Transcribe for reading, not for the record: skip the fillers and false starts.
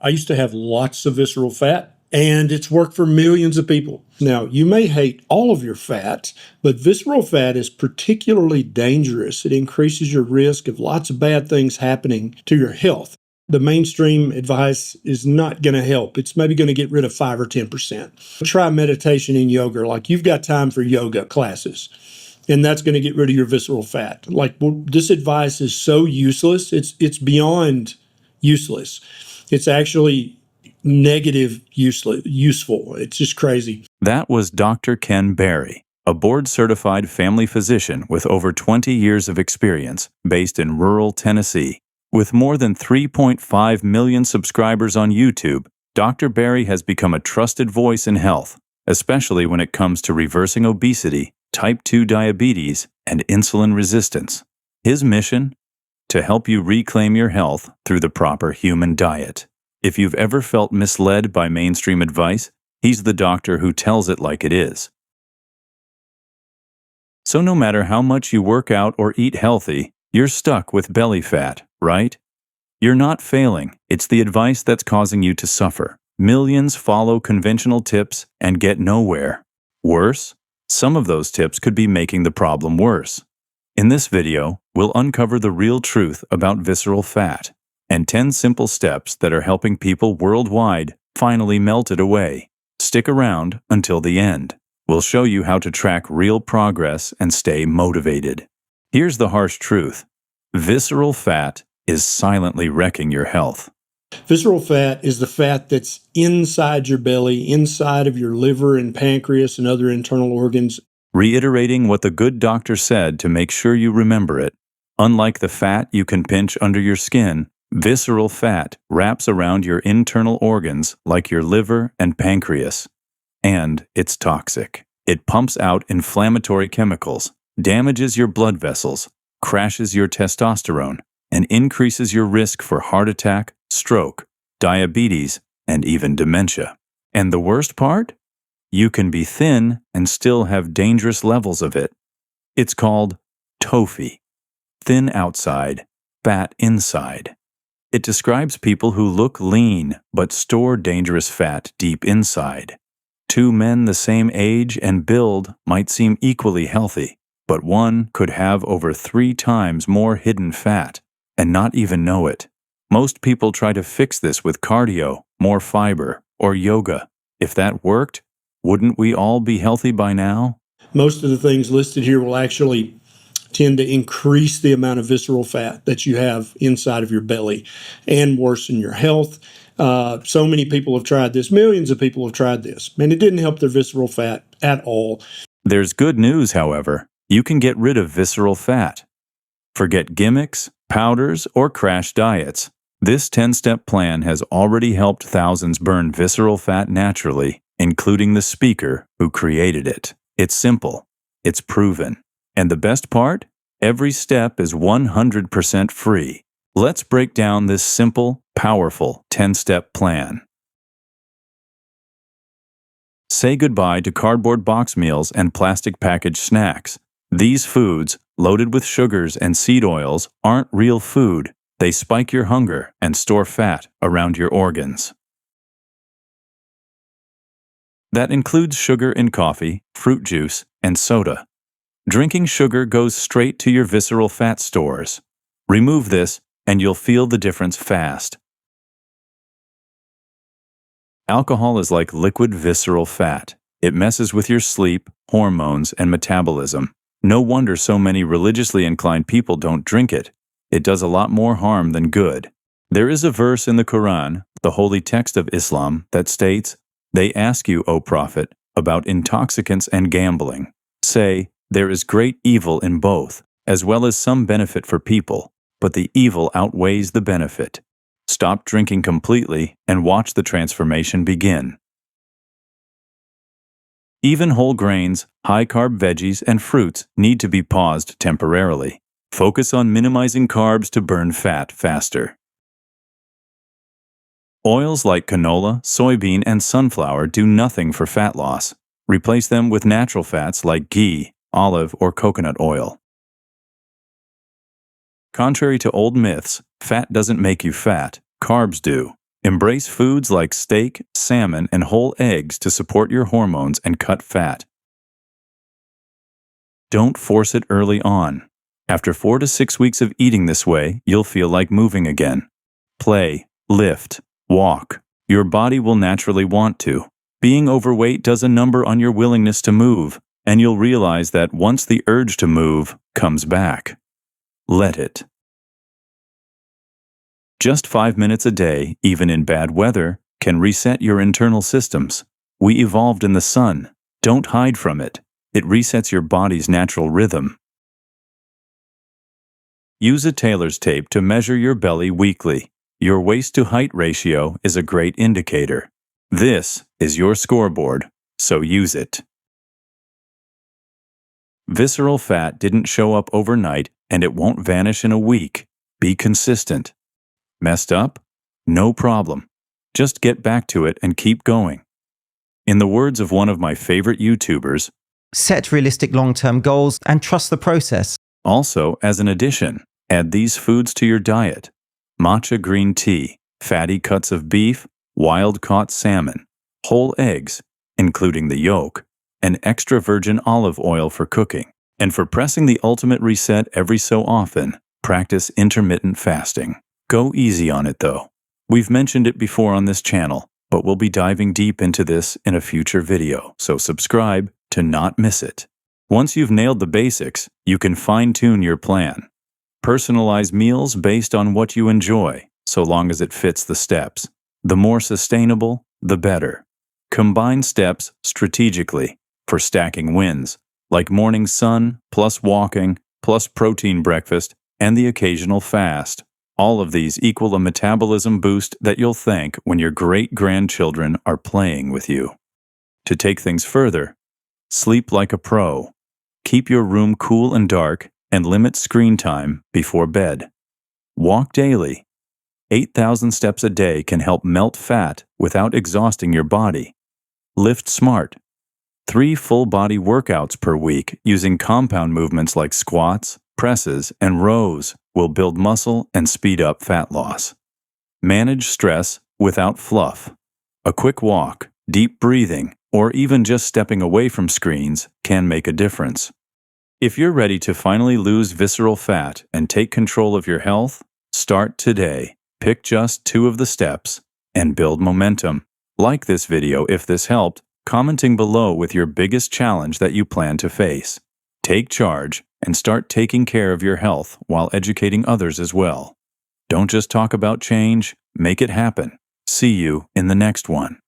I used to have lots of visceral fat, and it's worked for millions of people. Now, you may hate all of your fat, but visceral fat is particularly dangerous. It increases your risk of lots of bad things happening to your health. The mainstream advice is not going to help. It's maybe going to get rid of 5 or 10%. Try meditation and yoga. Like, you've got time for yoga classes, and that's going to get rid of your visceral fat. Like, well, this advice is so useless. It's beyond useless. It's actually negative, useful. It's just crazy. That was Dr. Ken Berry, a board-certified family physician with over 20 years of experience, based in rural Tennessee. With more than 3.5 million subscribers on YouTube, Dr. Berry has become a trusted voice in health, especially when it comes to reversing obesity, type 2 diabetes, and insulin resistance. His mission? To help you reclaim your health through the proper human diet. If you've ever felt misled by mainstream advice, he's the doctor who tells it like it is. So no matter how much you work out or eat healthy, you're stuck with belly fat, right? You're not failing. It's the advice that's causing you to suffer. Millions follow conventional tips and get nowhere. Worse, some of those tips could be making the problem worse. In this video, we'll uncover the real truth about visceral fat and 10 simple steps that are helping people worldwide finally melt it away. Stick around until the end. We'll show you how to track real progress and stay motivated. Here's the harsh truth. Visceral fat is silently wrecking your health. Visceral fat is the fat that's inside your belly, inside of your liver and pancreas and other internal organs. Reiterating what the good doctor said to make sure you remember it. Unlike the fat you can pinch under your skin, visceral fat wraps around your internal organs like your liver and pancreas. And it's toxic. It pumps out inflammatory chemicals, damages your blood vessels, crashes your testosterone, and increases your risk for heart attack, stroke, diabetes, and even dementia. And the worst part? You can be thin and still have dangerous levels of it. It's called TOFI, thin outside, fat inside. It describes people who look lean but store dangerous fat deep inside. Two men the same age and build might seem equally healthy, but one could have over 3 times more hidden fat and not even know it. Most people try to fix this with cardio, more fiber, or yoga. If that worked, wouldn't we all be healthy by now? Most of the things listed here will actually tend to increase the amount of visceral fat that you have inside of your belly and worsen your health. So many people have tried this. Millions of people have tried this, and it didn't help their visceral fat at all. There's good news, however. You can get rid of visceral fat. Forget gimmicks, powders, or crash diets. This 10-step plan has already helped thousands burn visceral fat naturally, including the speaker who created it. It's simple. It's proven. And the best part? Every step is 100% free. Let's break down this simple, powerful 10-step plan. Say goodbye to cardboard box meals and plastic packaged snacks. These foods, loaded with sugars and seed oils, aren't real food. They spike your hunger and store fat around your organs. That includes sugar in coffee, fruit juice, and soda. Drinking sugar goes straight to your visceral fat stores. Remove this, and you'll feel the difference fast. Alcohol is like liquid visceral fat. It messes with your sleep, hormones, and metabolism. No wonder so many religiously inclined people don't drink it. It does a lot more harm than good. There is a verse in the Quran, the holy text of Islam, that states, "They ask you, O Prophet, about intoxicants and gambling. Say, there is great evil in both, as well as some benefit for people, but the evil outweighs the benefit. Stop drinking completely and watch the transformation begin." Even whole grains, high-carb veggies, and fruits need to be paused temporarily. Focus on minimizing carbs to burn fat faster. Oils like canola, soybean, and sunflower do nothing for fat loss. Replace them with natural fats like ghee, olive, or coconut oil. Contrary to old myths, fat doesn't make you fat, carbs do. Embrace foods like steak, salmon, and whole eggs to support your hormones and cut fat. Don't force it early on. After 4 to 6 weeks of eating this way, you'll feel like moving again. Play, lift, walk. Your body will naturally want to. Being overweight does a number on your willingness to move, and you'll realize that once the urge to move comes back, let it. Just 5 minutes a day, even in bad weather, can reset your internal systems. We evolved in the sun. Don't hide from it. It resets your body's natural rhythm. Use a tailor's tape to measure your belly weekly. Your waist-to-height ratio is a great indicator. This is your scoreboard, so use it. Visceral fat didn't show up overnight, and it won't vanish in a week. Be consistent. Messed up? No problem. Just get back to it and keep going. In the words of one of my favorite YouTubers, set realistic long-term goals and trust the process. Also, as an addition, add these foods to your diet: matcha green tea, fatty cuts of beef, wild-caught salmon, whole eggs, including the yolk, and extra virgin olive oil for cooking. And for pressing the ultimate reset every so often, practice intermittent fasting. Go easy on it though. We've mentioned it before on this channel, but we'll be diving deep into this in a future video, so subscribe to not miss it. Once you've nailed the basics, you can fine-tune your plan. Personalize meals based on what you enjoy, so long as it fits the steps. The more sustainable, the better. Combine steps strategically for stacking wins, like morning sun plus walking plus protein breakfast and the occasional fast. All of these equal a metabolism boost that you'll thank when your great-grandchildren are playing with you. To take things further, sleep like a pro. Keep your room cool and dark and limit screen time before bed. Walk daily. 8,000 steps a day can help melt fat without exhausting your body. Lift smart. 3 full-body workouts per week using compound movements like squats, presses, and rows will build muscle and speed up fat loss. Manage stress without fluff. A quick walk, deep breathing, or even just stepping away from screens can make a difference. If you're ready to finally lose visceral fat and take control of your health, start today. Pick just 2 of the steps and build momentum. Like this video if this helped, commenting below with your biggest challenge that you plan to face. Take charge and start taking care of your health while educating others as well. Don't just talk about change, make it happen. See you in the next one.